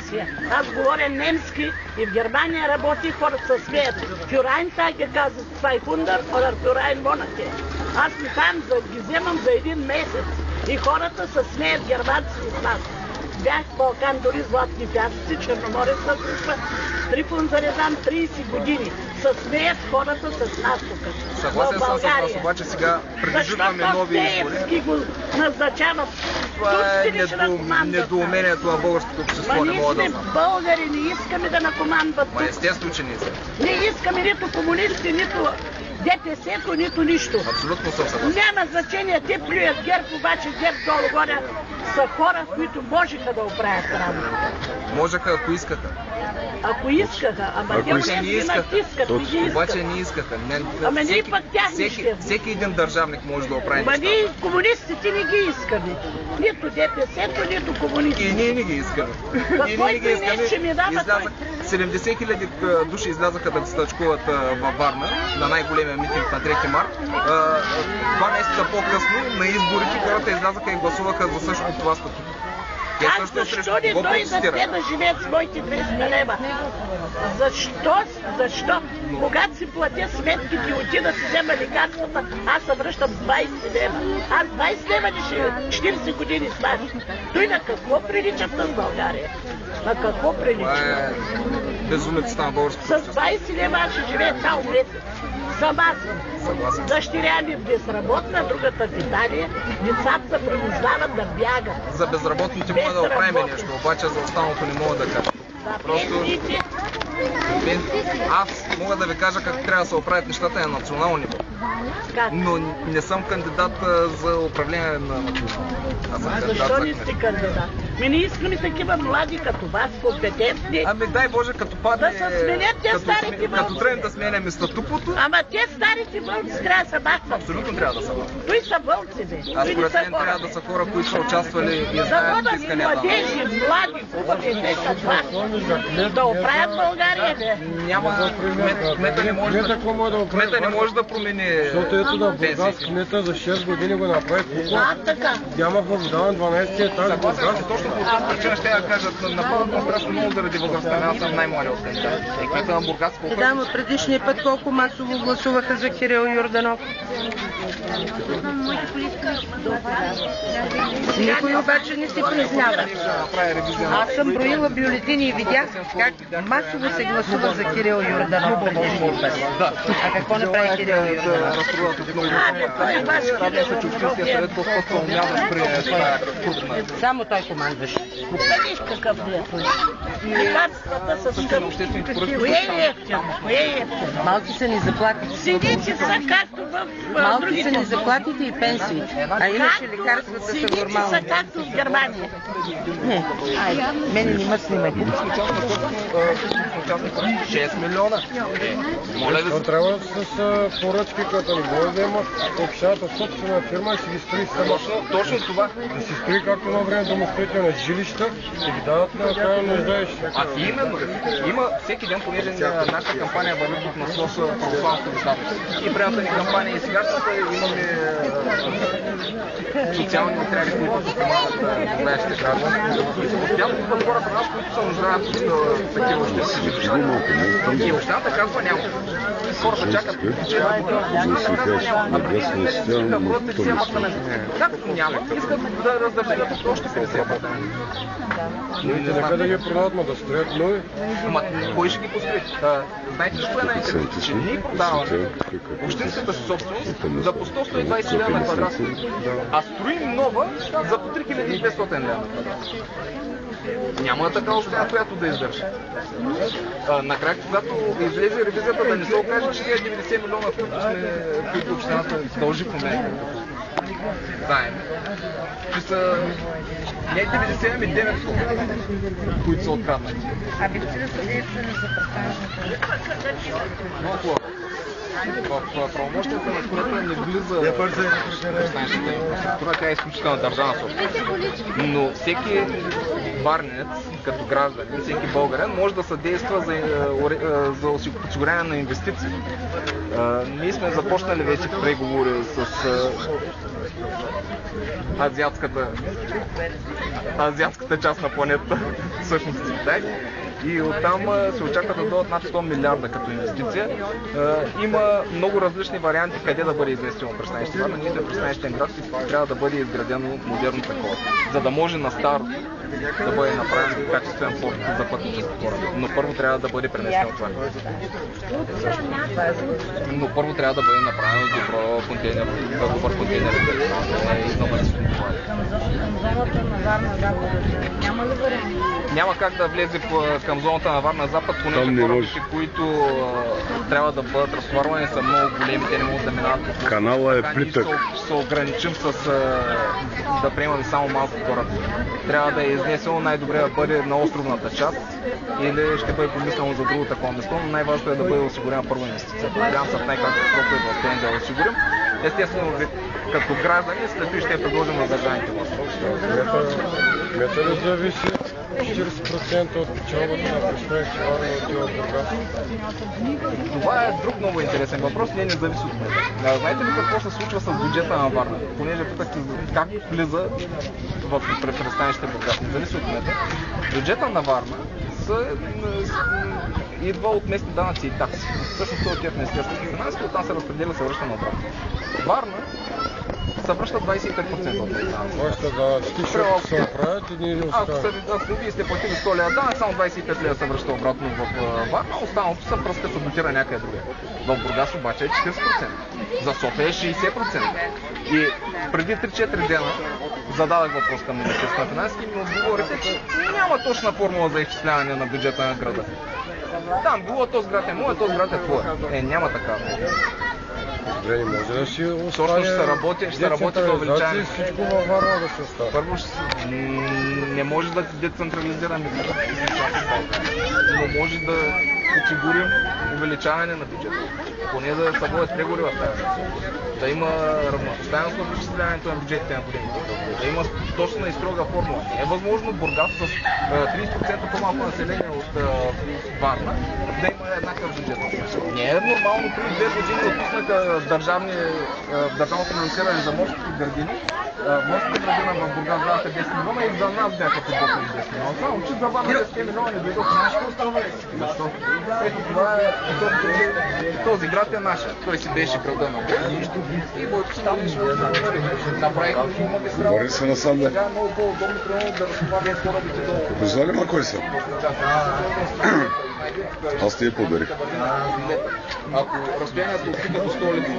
Франция. Аз говоря немски и в Германия работи, хората се смеят. Фюрайн Tage казват 200 oder Фюрайн Monate. Аз ми там ги вземам за един месец и хората се смеят германци от нас. Бях в Балкан, дори златни пясъци, Черноморец се случва, Трифон зарезан 30 години. Се смеят хората с нас тук. Съгласен съм с вас, обаче сега предвиждаме нови избори. Защо Пеевски го назначават? Това е недоумението на българското общество, не мога да знам. Ние сме българи, не искаме да накомандват тук. Естествено, че не искаме. Не искаме нито комунисти, нито ДПС-то, нито нищо. Абсолютно съм съгласен. Няма значение, те плюят ГЕРБ, обаче ГЕРБ долу-горе са хора, които можеха да оправят работата. Можеха, ако искаха. Ако искаха, ама те не натискат, не ги искат. Обаче не искаха. Ама ние пък тях не ще. Всеки един държавник може да оправи нещата. Ама ние комунистите не ги искаме. Нито ДПС-то, нито комунистите. И ние не ги искаме. И ние не ги искаме. 70 хиляди души излязаха да стачкуват във Варна на най-големия митинг на 3 март. 2 месеца по-късно на изборите хората излязаха и гласуваха за същото това статут. Аз защо не дойдат те да живеят с моите 200 лева? Защо? Когато си платя сметките и отида си взема лекарствата, аз се връщам с 20 лева. Аз 20 лева не ще 40 години стаж. Той на какво приличат с България? На какво приличат? Това е безумицата на българското с 20 лева аз ще живея цял месец. Сама съм. Дъщеря ми безработна, другата в Италия. Децата се принуждават да бягат. За безработните мога да оправим нещо, обаче за останалото не мога да кажа. Просто аз мога да ви кажа как трябва да се оправят нещата на национално ниво. Но не съм кандидат за управление на национално. Защо не сте кандидат? Ми не искаме такива млади като вас, компетентни. Ами дай Боже, като падне... Да се сменят те старите вълци. Като тръгнем да сменяме статуквото... Ама те старите вълци трябва да са махнат. Абсолютно трябва да са махнат. Той са вълци, бе. Аз според мен трябва да са хора, които са участвали и знаят исканията. Младежи, млади, хубави, те са това. Да оправят България, бе. Няма... Кмета не може да промени... Защото ето да Бургас кмета за 6 години го направи кукла. Нямах въводаван 12 етаж в Бургас. Точно по тази причина ще я кажат, напълно страшно много заради възрастта. Аз съм най-младия от кандидат. Екипа на Бургас колко... Да, но предишния път колко масово гласуваха за Кирил Йорданов? Никой обаче не си признава. Аз съм броила бюлетини и видях как масово се гласува за Кирил Йорданов предишния път. А какво направи Кирил Йорданов? Само той командваше. Виж какъв е той. Лекарствата са скъпи. Кое е ефтино? Малки са ни заплатите. Сините са както в Малки са ни заплатите и пенсиите. А иначе лекарствата са сините нормални. са както в Германия. Не, мене не ме снимай. 6 милиона. Моля ви. Трябва с поръчки, като не може да има общата собствена фирма и си ги строи сама. Точно това. Да си строи както на време домостроителни жилища и ги дават на крайно нуждаещи. А именно, има всеки ден, понеже нашата кампания върви под насоса православното висадност. И предната ни кампания и сегашната имаме социални материали, които се помагат на нуждаещите граждани. И се постоянно идват хора при нас, които се нуждаят от такива общества. И общината казва няма. Хората чакат. Както няма, искат да раздържат още 50%. Не нека да ги продават, но да строят нови. Ама кой ще ги построи? Знаете ли какво е най-интересно? Че ние продаваме общинската си собственост за по 100-120 лева на квадрат, а строим нова за по 3500 лева на квадрат. Няма такава община, която да издържа. Накрая, когато излезе ревизията, да не се окаже, че тези 90 милиона, които общината дължи в момента. Заедно. Че са не 90, ами 900, които са откраднати. А бихте да съдействали за представянето? Много хубаво. В правомощията на кмета не влиза това, тя е изключителна държавна собственост. Но всеки варненец, като гражданин, всеки българин, може да съдейства за осигуряване на инвестиции. Ние сме започнали вече преговори с азиатската част на планетата, всъщност Китай. И оттам се очаква да дойдат над 100 милиарда като инвестиция. Има много различни варианти къде да бъде изместено пристанище Варна. Ние сме пристанищен град и трябва да бъде изградено модерно такова, за да може на старо да бъде направен качествен порт за пътнически кораби. Но първо трябва да бъде пренесено това. Но първо трябва да бъде направено добър контейнер и изнамалистено това. Няма как да влезе към зоната на Варна Запад, понеже корабите, които трябва да бъдат разтоварвани, са много големи, те не могат да минават по канала е плитък. Ще се ограничим с да приемаме само малко кораби. Трябва да е изнесено най-добре да бъде на островната част или ще бъде помислено за друго такова место, но най-важното е да бъде осигурена първа инвестиция. Надявам се в най-кратък срок да успеем да я осигурим. Естествено, като граждани, след това ще я предложим на държавните власти. Кмета ли зависи 40% от печалбата на пристанище Варна отива в Бургас? Това е друг много интересен въпрос, не зависи от мен. Знаете ли какво се случва с бюджета на Варна? Понеже питахте как влиза в пристанище Бургас, не зависи от мен. Бюджета на Варна идва от местни данъци и такси. Всъщност той отива в Министерството на финансите, оттам се разпределя и се връща на обратно. Варна се връща 25% от тези данъци. Вашите данъци ще се оправят и ние не оставят. Ако вие сте платили 100 лева данък, само 25 лева се връща обратно в Варна, останалото се пръска саботира някъде друга. В Бургас обаче е 40%. За София е 60%. И преди 3-4 дена зададах въпрос към Министерството на финансите и ми отговорите, че няма точна формула за изчисляване на бюджета на града. Там било този град е моя, този град е твоя. Няма такава. Не може да си остане... Точно ще работи за увеличаване. Всичко във Варна да се остава. Първо не може да децентрализираме бюджета, но може да осигурим увеличаване на бюджета. Поне да се водят преговори в тази. Да има равнопоставеност в изчисляването на бюджетите на годините. Да има точна и строга формула. Не е възможно Бургас с 30% по-малко население от Варна да има еднакъв бюджет. Не е нормално, преди 2 години отпуснаха държавно финансиране за морските градини. Морските градина в Бургас даваха 10 милиона и за нас бяха подготвени 10 милиона. Само че за Варна 10 милиона не дойдоха. Защо? Ето това е този град е наш. Той си беше града на Бургас. И направиха магистрала. Говори се насам, да. Сега е много по-удобно да разтоварят корабите долу. Познали ма кой са? Аз ти я подарих. Ако разстоянието от тук до столица